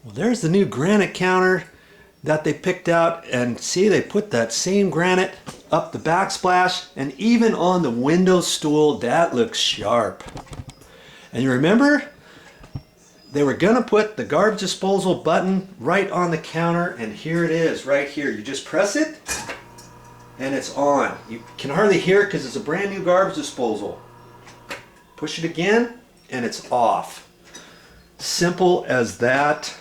Well, there's the new granite counter that they picked out, and see, they put that same granite up the backsplash, and even on the window stool, that looks sharp. And you remember, they were gonna put the garbage disposal button right on the counter, and here it is, right here. You just press it, and it's on. You can hardly hear it because it's a brand new garbage disposal. Push it again, and it's off. Simple as that.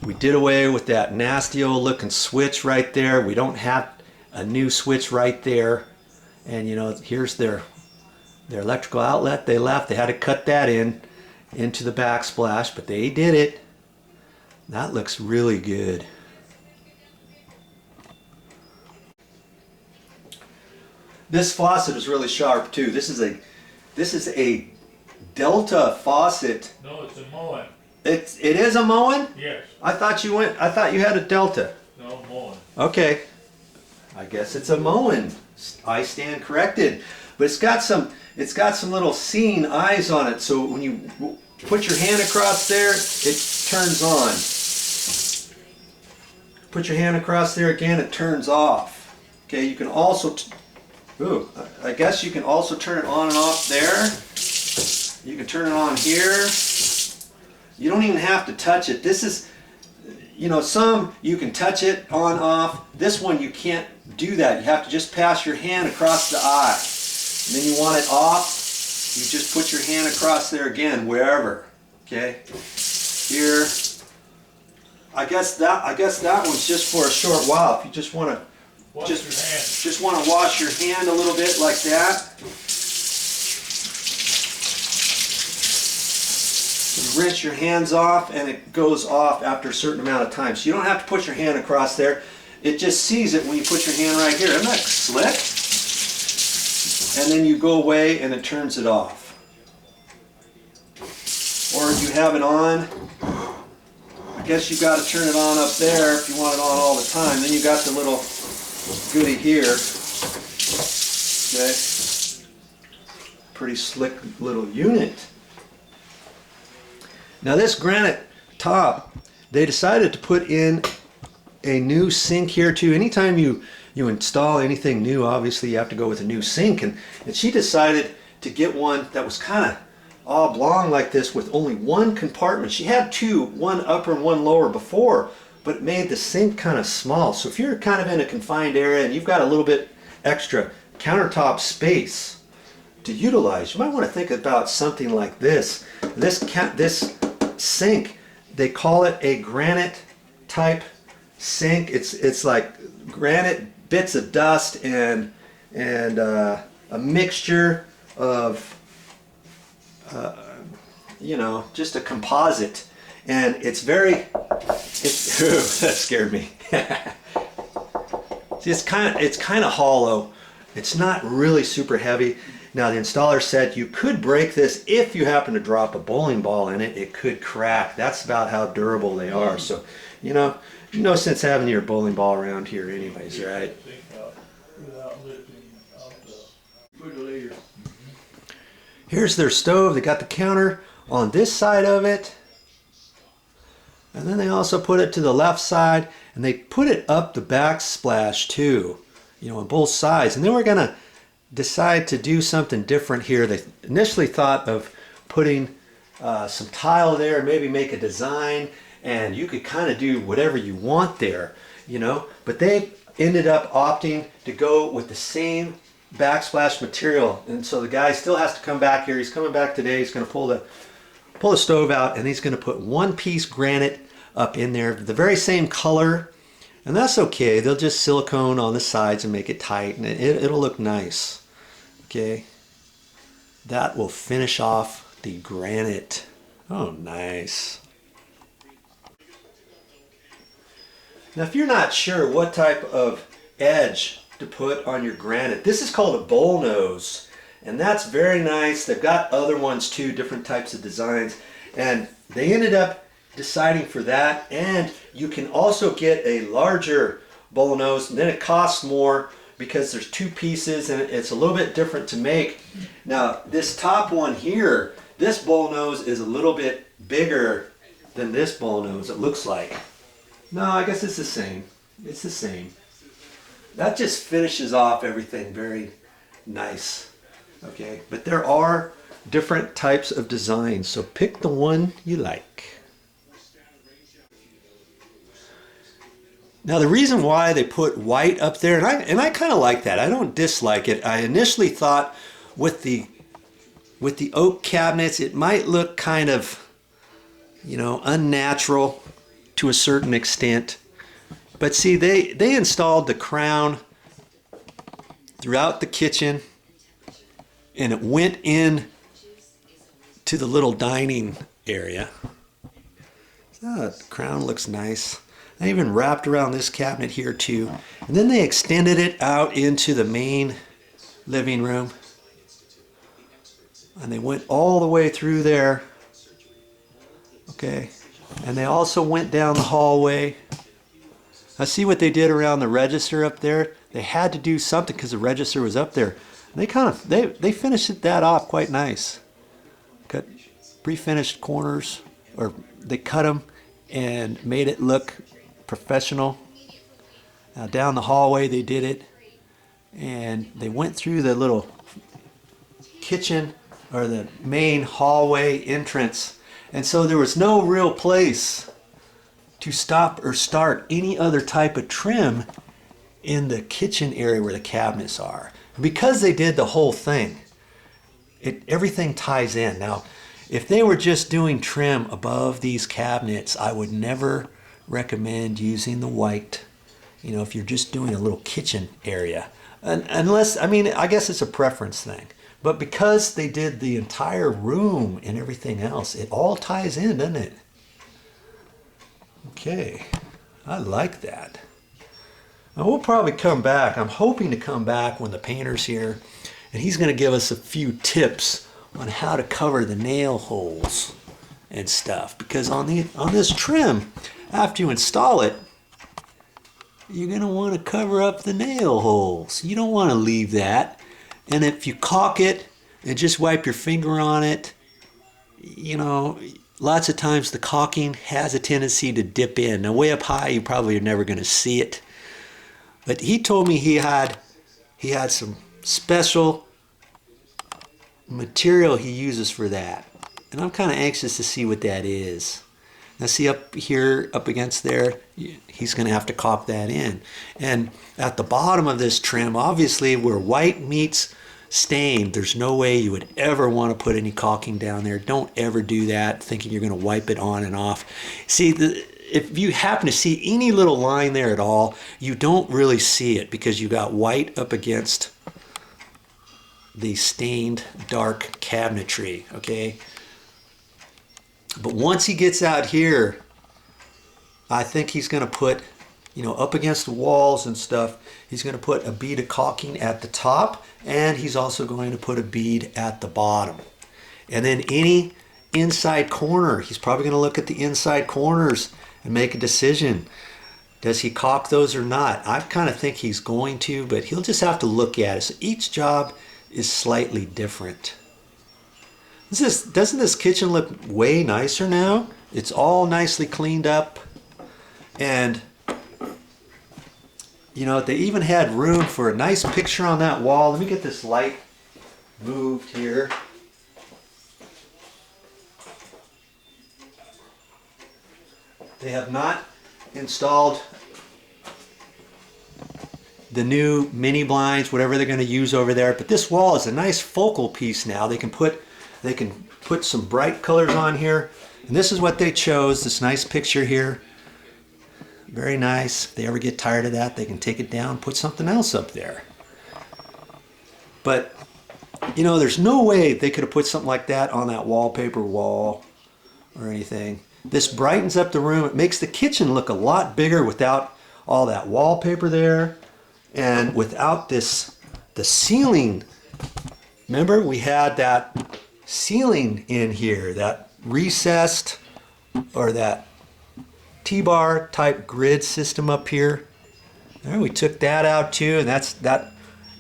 We did away with that nasty old looking switch right there. We don't have a new switch right there. And you know, here's their electrical outlet they left. They had to cut that into the backsplash, but they did it. That looks really good. This faucet is really sharp too. This is a Delta faucet. No, it's a Moen. It is a Moen? Yes. I thought you had a Delta. No, Moen. Okay. I guess it's a Moen. I stand corrected. But it's got some little seeing eyes on it, so when you put your hand across there, it turns on. Put your hand across there again, it turns off. Okay, you can also I guess you can also turn it on and off there. You can turn it on here. You don't even have to touch it. This is, you know, some you can touch it on, off. This one you can't do that. You have to just pass your hand across the eye. And then you want it off, you just put your hand across there again, wherever. Okay? Here. I guess that one's just for a short while. If you just want to just want to wash your hand a little bit like that. You rinse your hands off, and it goes off after a certain amount of time. So you don't have to put your hand across there. It just sees it when you put your hand right here. Isn't that slick? And then you go away and it turns it off. Or you have it on. I guess you've got to turn it on up there if you want it on all the time. Then you got the little goodie here. Okay. Pretty slick little unit. Now this granite top, they decided to put in a new sink here too. Anytime you install anything new, obviously you have to go with a new sink, and she decided to get one that was kind of oblong like this with only one compartment. She had two, one upper and one lower before, but it made the sink kind of small. So if you're kind of in a confined area and you've got a little bit extra countertop space to utilize, you might want to think about something like this. This sink, they call it a granite type sink. It's like granite, bits of dust, and a mixture of you know, just a composite, and it's ooh, that scared me. See, it's kind of hollow. It's not really super heavy. Now the installer said you could break this if you happen to drop a bowling ball in it. It could crack. That's about how durable they are. So, you know, no sense having your bowling ball around here anyways, right? Here's their stove. They got the counter on this side of it. And then they also put it to the left side, and they put it up the backsplash too, you know, on both sides. And then we're gonna decide to do something different here. They initially thought of putting some tile there, maybe make a design, and you could kind of do whatever you want there, you know, but they ended up opting to go with the same backsplash material. And so the guy still has to come back here. He's coming back today. He's going to pull the stove out, and he's going to put one piece granite up in there, the very same color, and that's okay. They'll just silicone on the sides and make it tight, and it'll look nice. Okay, that will finish off the granite. Oh, nice. Now if you're not sure what type of edge to put on your granite, this is called a bowl nose, and that's very nice. They've got other ones too, different types of designs, and they ended up deciding for that. And you can also get a larger bowl nose, and then it costs more because there's two pieces and it's a little bit different to make. Now this top one here, this bowl nose is a little bit bigger than this bull nose, it looks like. No, I guess it's the same. It's the same. That just finishes off everything very nice. Okay, but there are different types of designs, so pick the one you like. Now the reason why they put white up there, and I kind of like that. I don't dislike it. I initially thought with the oak cabinets it might look kind of, you know, unnatural to a certain extent. But see, they installed the crown throughout the kitchen, and it went in to the little dining area. So the crown looks nice. They even wrapped around this cabinet here too. And then they extended it out into the main living room. And they went all the way through there. Okay. And they also went down the hallway. I see what they did around the register up there. They had to do something because the register was up there. They finished that off quite nice. Cut pre-finished corners, or they cut them and made it look professional. Now down the hallway they did it, and they went through the little kitchen or the main hallway entrance, and so there was no real place to stop or start any other type of trim in the kitchen area where the cabinets are. Because they did the whole thing, everything ties in. Now, if they were just doing trim above these cabinets, I would never recommend using the white, you know, if you're just doing a little kitchen area. Unless, I mean, I guess it's a preference thing. But because they did the entire room and everything else, it all ties in, doesn't it? Okay, I like that. Now we'll probably come back. I'm hoping to come back when the painter's here, and he's going to give us a few tips on how to cover the nail holes and stuff. Because on this trim, after you install it, you're going to want to cover up the nail holes. You don't want to leave that. And if you caulk it and just wipe your finger on it, you know, lots of times the caulking has a tendency to dip in. Now way up high, you probably are never going to see it. But he told me he had some special material he uses for that. And I'm kind of anxious to see what that is. Now see up here, up against there, he's going to have to caulk that in. And at the bottom of this trim, obviously where white meets stained, there's no way you would ever want to put any caulking down there. Don't ever do that thinking you're going to wipe it on and off. See, if you happen to see any little line there at all, you don't really see it because you got white up against the stained dark cabinetry, okay? But once he gets out here, I think he's going to put, you know, up against the walls and stuff, he's going to put a bead of caulking at the top, and he's also going to put a bead at the bottom. And then any inside corner, he's probably going to look at the inside corners and make a decision. Does he caulk those or not? I kind of think he's going to, but he'll just have to look at it. So each job is slightly different. Doesn't this kitchen look way nicer now? It's all nicely cleaned up, and you know, they even had room for a nice picture on that wall. Let me get this light moved here. They have not installed the new mini blinds, whatever they're going to use over there, but this wall is a nice focal piece now. They can put some bright colors on here, and this is what they chose, this nice picture here. Very nice. If they ever get tired of that, they can take it down, put something else up there. But you know, there's no way they could have put something like that on that wallpaper wall or anything. This brightens up the room. It makes the kitchen look a lot bigger without all that wallpaper there, and without the ceiling. Remember, we had that ceiling in here, that recessed or that T-bar type grid system up here. There, we took that out too, and that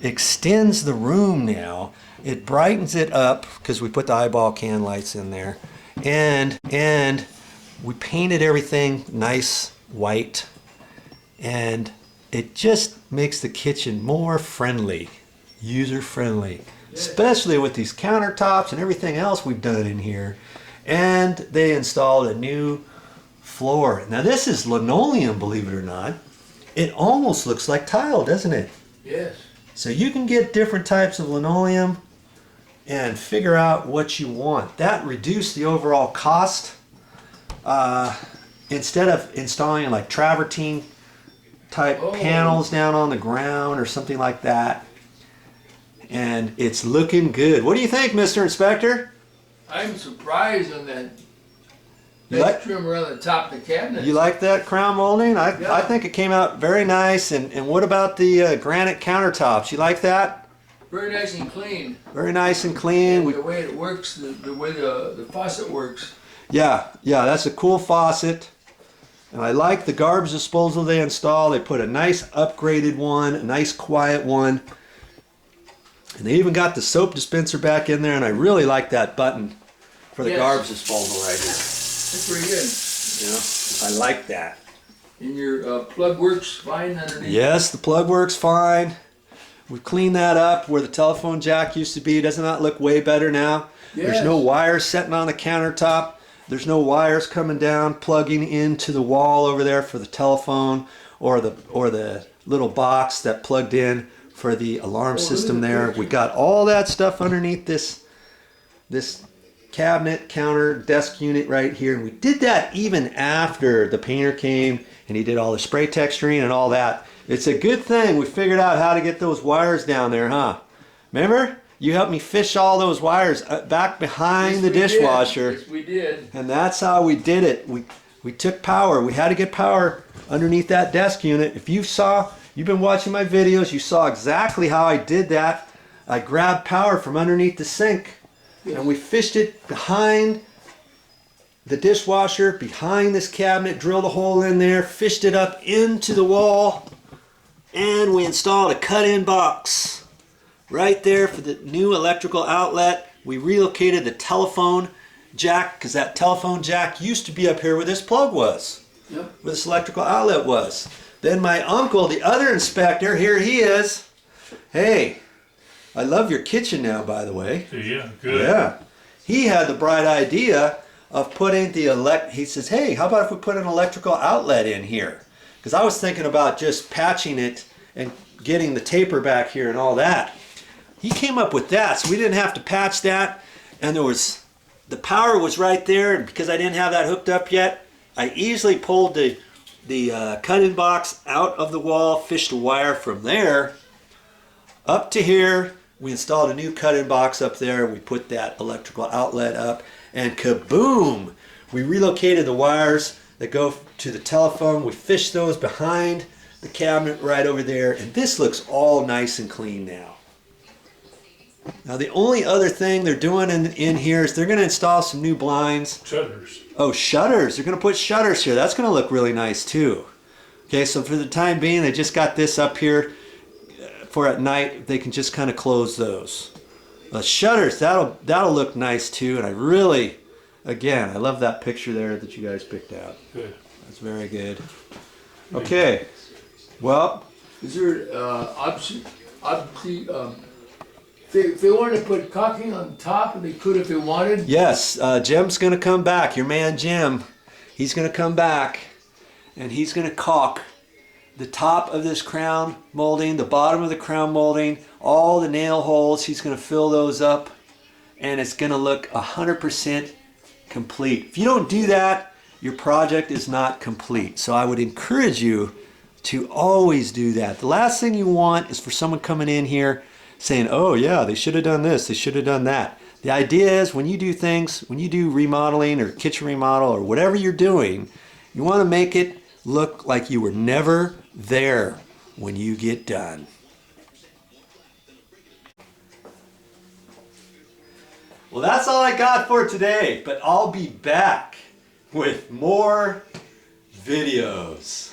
extends the room now. It brightens it up because we put the eyeball can lights in there, and we painted everything nice white, and it just makes the kitchen more friendly, user friendly, especially with these countertops and everything else we've done in here. And they installed a new floor. Now this is linoleum, believe it or not. It almost looks like tile, doesn't it? Yes. So you can get different types of linoleum and figure out what you want. That reduced the overall cost. Instead of installing like travertine type panels down on the ground or something like that. And it's looking good. What do you think, Mr. Inspector? I'm surprised on that bed trim around the top of the cabinet. You like that crown molding? Yeah. I think it came out very nice. And what about the granite countertops? You like that? Very nice and clean. Very nice and clean. And the way it works, the way the faucet works. Yeah, that's a cool faucet. And I like the garbage disposal they installed. They put a nice upgraded one, a nice quiet one. And they even got the soap dispenser back in there, and I really like that button for the garbage disposal right here. That's pretty good. Yeah, I like that. And your plug works fine underneath? Yes, the plug works fine. We've cleaned that up where the telephone jack used to be. Doesn't that look way better now? Yes. There's no wires sitting on the countertop. There's no wires coming down, plugging into the wall over there for the telephone or the little box that plugged in for the alarm system there. We got all that stuff underneath this cabinet, counter, desk unit right here. And we did that even after the painter came and he did all the spray texturing and all that. It's a good thing we figured out how to get those wires down there, huh? Remember? You helped me fish all those wires back behind the dishwasher. Yes, we did. And that's how we did it. We took power. We had to get power underneath that desk unit. If you've been watching my videos, you saw exactly how I did that. I grabbed power from underneath the sink and we fished it behind the dishwasher, behind this cabinet, drilled a hole in there, fished it up into the wall, and we installed a cut-in box right there for the new electrical outlet. We relocated the telephone jack because that telephone jack used to be up here where this plug was. Yep. Where this electrical outlet was. Then my uncle, the other inspector, here he is. Hey, I love your kitchen now, by the way. Yeah, good. Yeah. He had the bright idea of putting he says, hey, how about if we put an electrical outlet in here? Because I was thinking about just patching it and getting the taper back here and all that. He came up with that, so we didn't have to patch that, and the power was right there, and because I didn't have that hooked up yet, I easily pulled the cut-in box out of the wall, fished a wire from there up to here. We installed a new cut-in box up there, we put that electrical outlet up, and kaboom! We relocated the wires that go to the telephone. We fished those behind the cabinet right over there, and this looks all nice and clean now. Now the only other thing they're doing in here is they're going to install some new blinds. Shutters. Oh, shutters. They're going to put shutters here. That's going to look really nice too. Okay, so for the time being, they just got this up here for at night. They can just kind of close those. Shutters, that'll look nice too. And I really, again, I love that picture there that you guys picked out. Good. That's very good. Okay, well. Is there if they wanted to put caulking on top, they could if they wanted? Yes, Jim's going to come back. Your man Jim, he's going to come back and he's going to caulk the top of this crown molding, the bottom of the crown molding, all the nail holes. He's going to fill those up and it's going to look 100% complete. If you don't do that, your project is not complete. So I would encourage you to always do that. The last thing you want is for someone coming in here saying, oh yeah, they should have done this, they should have done that. The idea is when you do things, when you do remodeling or kitchen remodel or whatever you're doing, you want to make it look like you were never there when you get done. Well, that's all I got for today, but I'll be back with more videos.